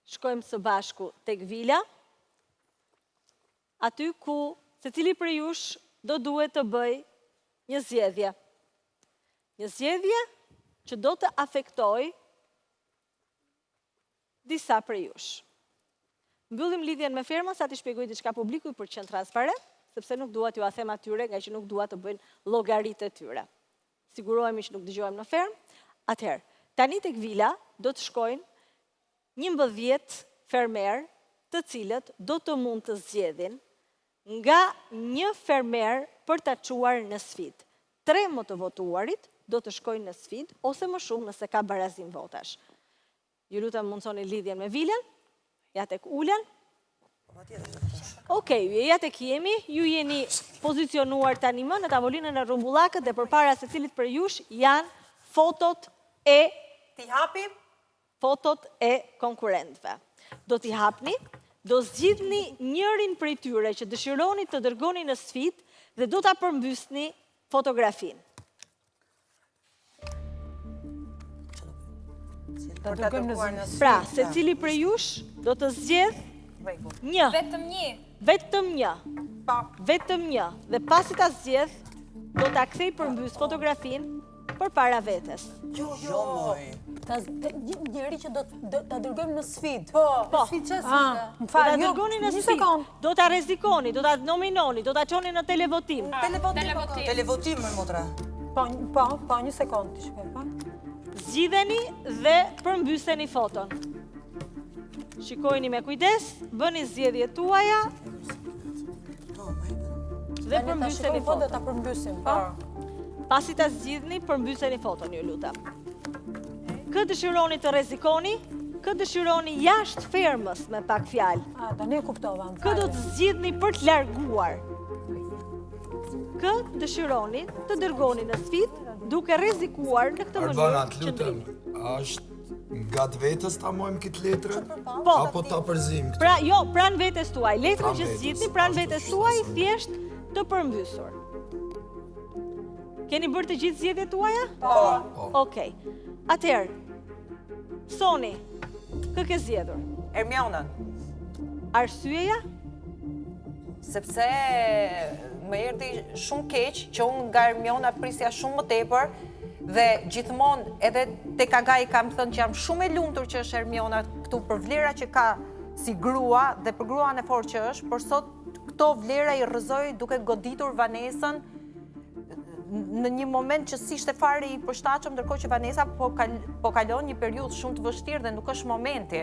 shkojmë së bashku tek vila, aty ku secili prej jush do duhet të bëj një zgjedhje. Një zgjedhje që do të aftoj disa prej jush. Mbyllim lidhjen me fermën sa t'i shpjegoj diçka publikut për qenë transparent, sepse nuk dua t'ju a them atyre, nga që nuk dua të bëjnë llogaritë e tyre. Sigurohemi që nuk dëgjohem në fermë. Atëherë, tani tek vila do të shkojnë 11 fermer, të cilët do të mund të zgjedhin nga një fermer për ta çuar në sfidë. 3 më të votuarit do të shkojnë në sfidë ose më shumë nëse ka barazim votash. Ju lutem mundsoni lidhjen me vilën, ja tek ulen. Okej, ja tek jemi, ju jeni pozicionuar tani më në tavolinën e rrumbullakët dhe përpara secilit për jush janë fotot e Ti hapim? Fotot e konkurrentëve. Do t'i hapni, do zgjidhni njërin prej tyre që dëshironi të dërgoni në sfidë dhe do ta përmbysni fotografinë. Pra, secili prej jush do të zgjedh një. Vetëm një. Vetëm një. Vetëm një. Dhe pasi ta zgjedh, do ta kthej përmbys fotografinë përpara vetes. Njëri që do ta dërgojmë në sfidë. Po. Sfidë që sfida? Do ta dërgoni në sfidë. Do ta rrezikoni, do ta nominoni, do ta çoni në televotim. Televotim, motra. Po, një sekond të shkoj, pa. Zgjidheni dhe përmbyseni foton. Shikojini me kujdes, bëni zgjedhjet tuaja dhe përmbyseni foton. Dhe ta përmbysim, pa. Pasi ta zgjidhni, përmbyseni foton, ju lutem. Kë dëshironi të rrezikoni, kë dëshironi jashtë fermës me pak fjalë. Tani e kuptova. Kë do të zgjidhni për të larguar. Kë dëshironi të dërgoni në sfidë duke rrezikuar në këtë mënyrë qëndrimi. Është nga të vetës ta mojmë këtë letrë? Po. Apo ta përzim këtë? Pra, jo, pran vetes tuaj. Letrën që zgjidhni, pran vetes tuaj, thjesht të përmbysur. Keni bërë të gjithë zgjedhjet tuaja? Po. Okej. Atëherë, Soni, kë ke zgjedhur? Ermionën. Arsyeja? Sepse më erdhi shumë keq që unë nga Ermiona prisja shumë më tepër dhe gjithmonë edhe tek Agai kam thënë që jam shumë e lumtur që është Ermiona këtu për vlera që ka si grua dhe për gruan e fortë që është, por sot këto vlera i rrëzoi duke goditur Vanesën në një moment që si ishte fare i përshtatshëm, ndërkohë që Vanesa po kalon një periudhë shumë të vështirë dhe nuk është momenti.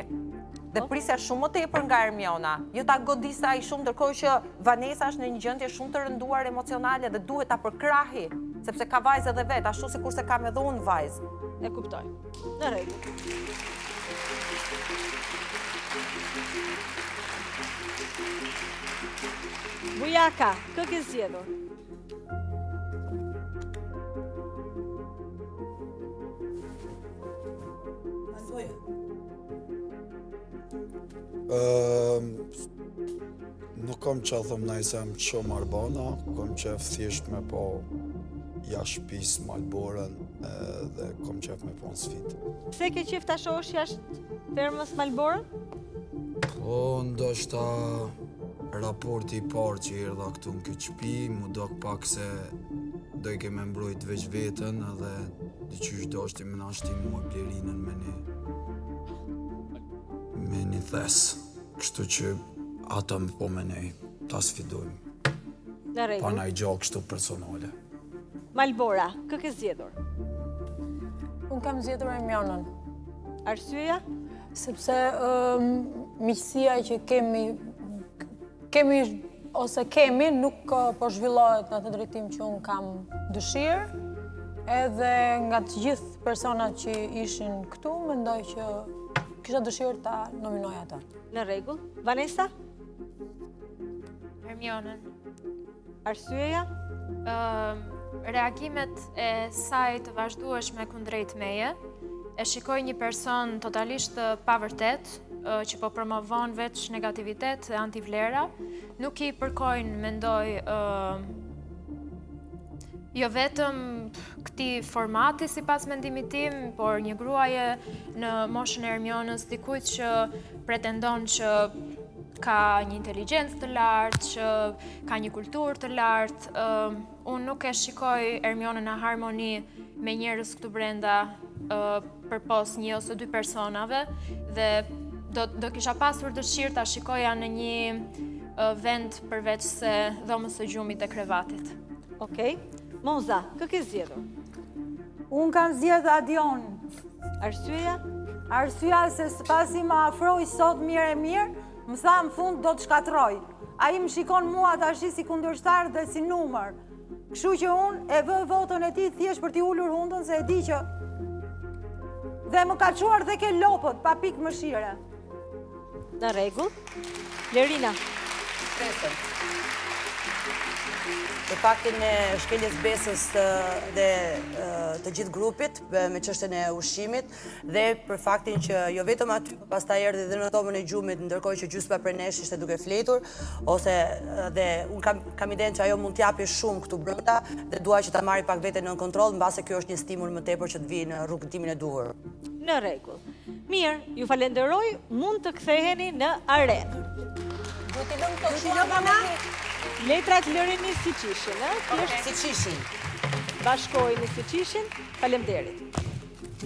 Dhe prisja shumë më tepër nga Ermiona. Jo ta godisa ai shumë, ndërkohë që Vanesa është në një gjendje shumë të rënduar emocionale dhe duhet ta përkrahi, sepse ka vajzë edhe vet, ashtu sikurse kam edhe unë vajzë. E kuptoj. Në rregull. Bujaka, kë ke zgjedhur? Nuk kom që a thëmë najse më shumë Arbana, kom qef thjesht me po jashtë shtëpis Malborën dhe kom qef me po në sfidë. Pse ke qef ta shohësh jashtë fermës Malborën? Po, ndoshta raporti i parë që erdha këtu në këtë shtëpi, mu dok pak se do i keme mbrojt veç vetën edhe diqysh do është i më nashti mu e Blerinën me një thes. Kështu që ata më po me nej, ta sfidojmë. Në rregull. Pa na i gjallë kështu personale. Malbora, kë ke zgjedhur? Unë kam zgjedhur Ermionën. Arsyeja? Sepse miqësia që kemi nuk po zhvillohet në atë drejtim që unë kam dëshirë, edhe nga të gjithë personat që ishin këtu, mendoj që kisha dëshirë ta nominoj ata. Në rregull. Vanesa? Ermionën. Arsyeja? Reagimet e saj të vazhdueshme kundrejt meje, e shikoj një person totalisht pavërtet, që po promovon veç negativitet dhe antivlera, nuk i përkojnë, mendoj, Jo vetëm këti formati si pas mendimit tim, por një gruaje në moshën e Ermionës, dikujt që pretendon që ka një inteligjencë të lartë, që ka një kulturë të lartë. Unë nuk e shikoj Ermionën në harmoni me njerëz këtu brenda përpos një ose dy personave dhe do kisha pasur dëshirë ta shikoja në një vend përveç se dhomës së gjumit e krevatit. Okej. Moza, kë ke zgjedhur? Unë kam zgjedhë Adion. Arsyeja? Arsyeja se pasi më afroj sot mirë, më tha në fund do të shkatroj. Ai më shikon mua tash si kundërshtar dhe si numër. Kështu që unë e vë votën e tij thjesht për t'i ulur hundën se e di që dhe më ka çuar dhe ke lopët pa pikë mëshire. Në rregull. Lerina. Për faktin e shkeljes besës dhe të gjithë grupit me çështjen e ushqimit dhe për faktin që jo vetëm aty, pastaj erdhi edhe në tomën e gjumit, ndërkohë që gjysma prej nesh ishte duke fletur, ose dhe unë kam idenë që ajo mund t'japi shumë këtu brenda dhe dua që ta marri pak veten në kontroll, mbase kjo është një stimul më tepër që të vijë në rrugëtimin e duhur. Në rregull. Mirë, ju falenderoj, mund të ktheheni në arenë. Letrat lërini siç ishin, ëh? Si qishin. Bashkoheni siç ishin. Faleminderit.